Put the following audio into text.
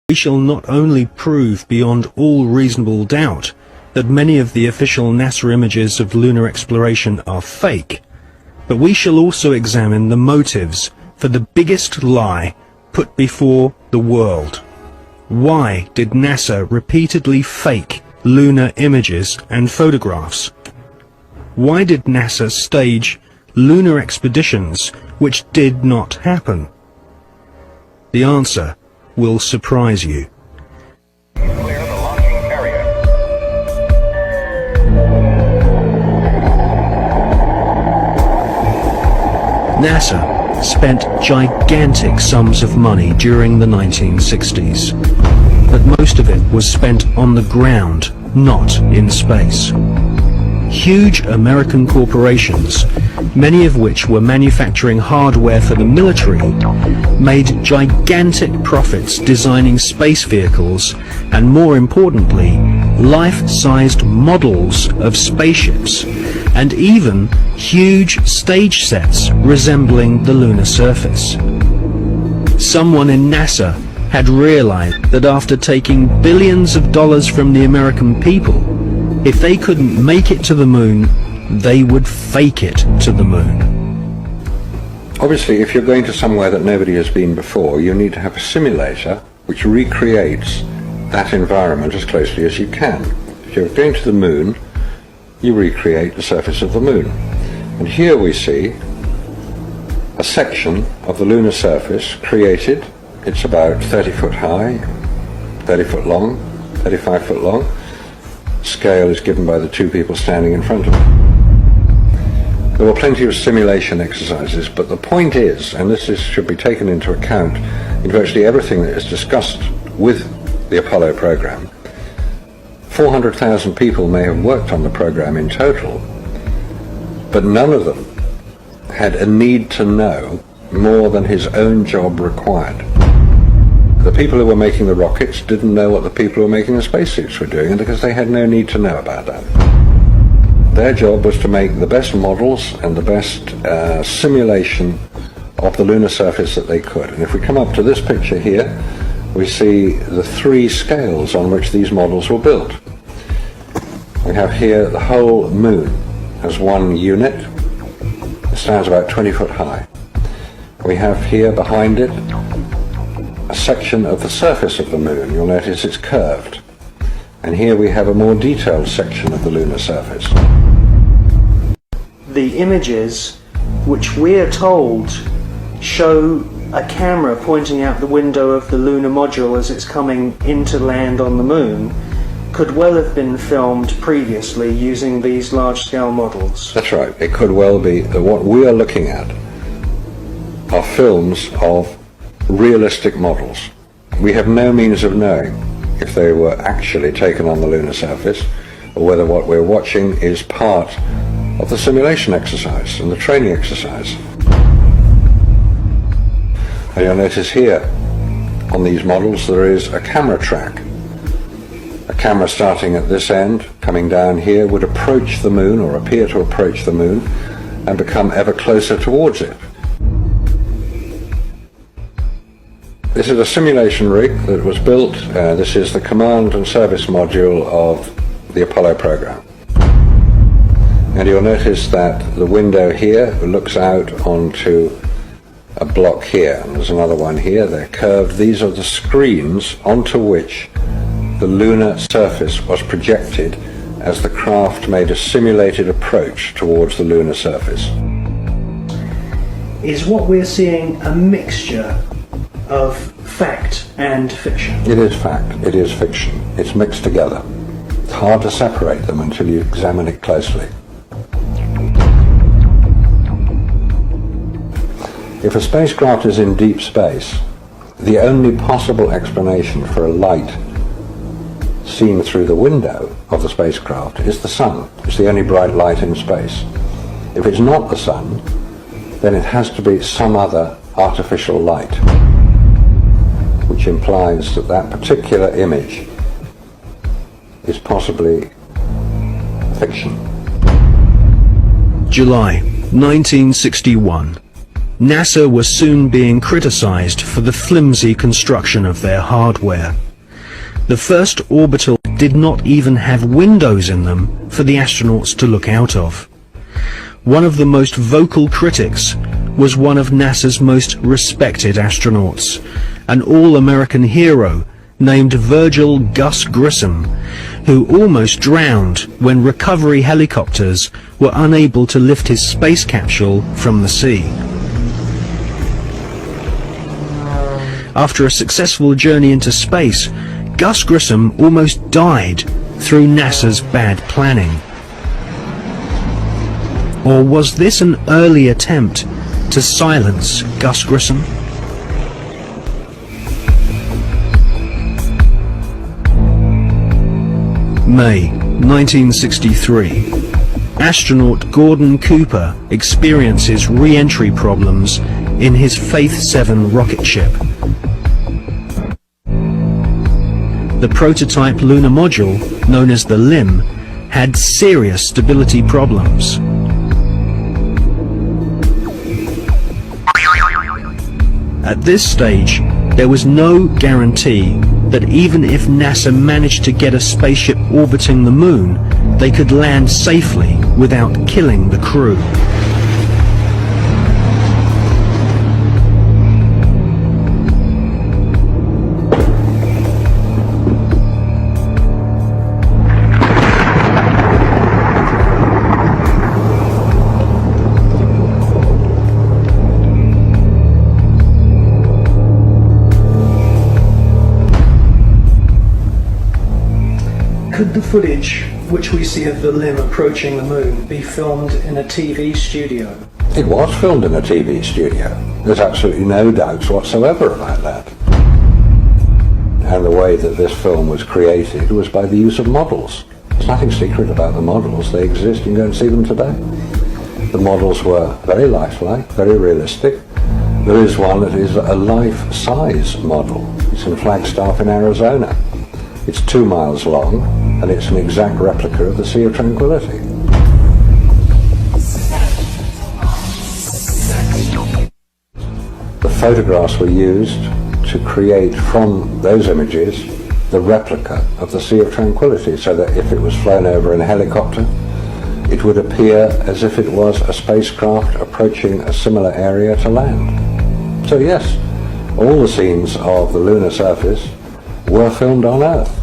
We shall not only prove beyond all reasonable doubt that many of the official NASA images of lunar exploration are fake, but we shall also examine the motives for the biggest lie put before the world. Why did NASA repeatedly fake lunar images and photographs? Why did NASA stage lunar expeditions which did not happen? The answer will surprise you. Clear the launching area. NASA spent gigantic sums of money during the 1960s, but most of it was spent on the ground, not in space. Huge American corporations, many of which were manufacturing hardware for the military, made gigantic profits designing space vehicles and, more importantly, life-sized models of spaceships, and even huge stage sets resembling the lunar surface. Someone in NASA had realized that after taking billions of dollars from the American people, if they couldn't make it to the moon, they would fake it to the moon. Obviously, if you're going to somewhere that nobody has been before, you need to have a simulator which recreates that environment as closely as you can. If you're going to the moon, you recreate the surface of the moon. And here we see a section of the lunar surface created. It's about 30 foot high, 30 foot long, 35 foot long. Scale is given by the two people standing in front of it. There were plenty of simulation exercises, but the point is, and should be taken into account in virtually everything that is discussed with the Apollo program, 400,000 people may have worked on the program in total, but none of them had a need to know more than his own job required. The people who were making the rockets didn't know what the people who were making the spacesuits were doing, because they had no need to know about that. Their job was to make the best models and the best simulation of the lunar surface that they could. And if we come up to this picture here, we see the three scales on which these models were built. We have here the whole moon as one unit. It stands about 20 foot high. We have here behind it a section of the surface of the moon. You'll notice it's curved. And here we have a more detailed section of the lunar surface. The images, which we're told show a camera pointing out the window of the lunar module as it's coming into land on the moon, could well have been filmed previously using these large-scale models. That's right. It could well be that what we are looking at are films of realistic models. We have no means of knowing if they were actually taken on the lunar surface, or whether what we're watching is part of the simulation exercise and the training exercise. And you'll notice here on these models there is a camera track. A camera starting at this end, coming down here, would approach the moon, or appear to approach the moon, and become ever closer towards it. This is a simulation rig that was built. This is the command and service module of the Apollo program. And you'll notice that the window here looks out onto a block here. And there's another one here. They're curved. These are the screens onto which the lunar surface was projected as the craft made a simulated approach towards the lunar surface. Is what we're seeing a mixture of fact and fiction? It is fact, it is fiction. It's mixed together. It's hard to separate them until you examine it closely. If a spacecraft is in deep space, the only possible explanation for a light seen through the window of the spacecraft is the sun. It's the only bright light in space. If it's not the sun, then it has to be some other artificial light, which implies that that particular image is possibly fiction. July 1961. NASA was soon being criticized for the flimsy construction of their hardware. The first orbital did not even have windows in them for the astronauts to look out of. One of the most vocal critics was one of NASA's most respected astronauts, an all-American hero named Virgil Gus Grissom, who almost drowned when recovery helicopters were unable to lift his space capsule from the sea. After a successful journey into space, Gus Grissom almost died through NASA's bad planning. Or was this an early attempt to silence Gus Grissom? May 1963. Astronaut Gordon Cooper experiences re-entry problems in his Faith 7 rocket ship. The prototype lunar module, known as the LIM, had serious stability problems. At this stage, there was no guarantee that even if NASA managed to get a spaceship orbiting the moon, they could land safely without killing the crew. Could the footage which we see of the LIM approaching the moon be filmed in a TV studio? It was filmed in a TV studio. There's absolutely no doubts whatsoever about that. And the way that this film was created was by the use of models. There's nothing secret about the models. They exist. You can go and see them today. The models were very lifelike, very realistic. There is one that is a life-size model. It's in Flagstaff in Arizona. It's 2 miles long, and it's an exact replica of the Sea of Tranquility. The photographs were used to create from those images the replica of the Sea of Tranquility, so that if it was flown over in a helicopter, it would appear as if it was a spacecraft approaching a similar area to land. So yes, all the scenes of the lunar surface were filmed on Earth.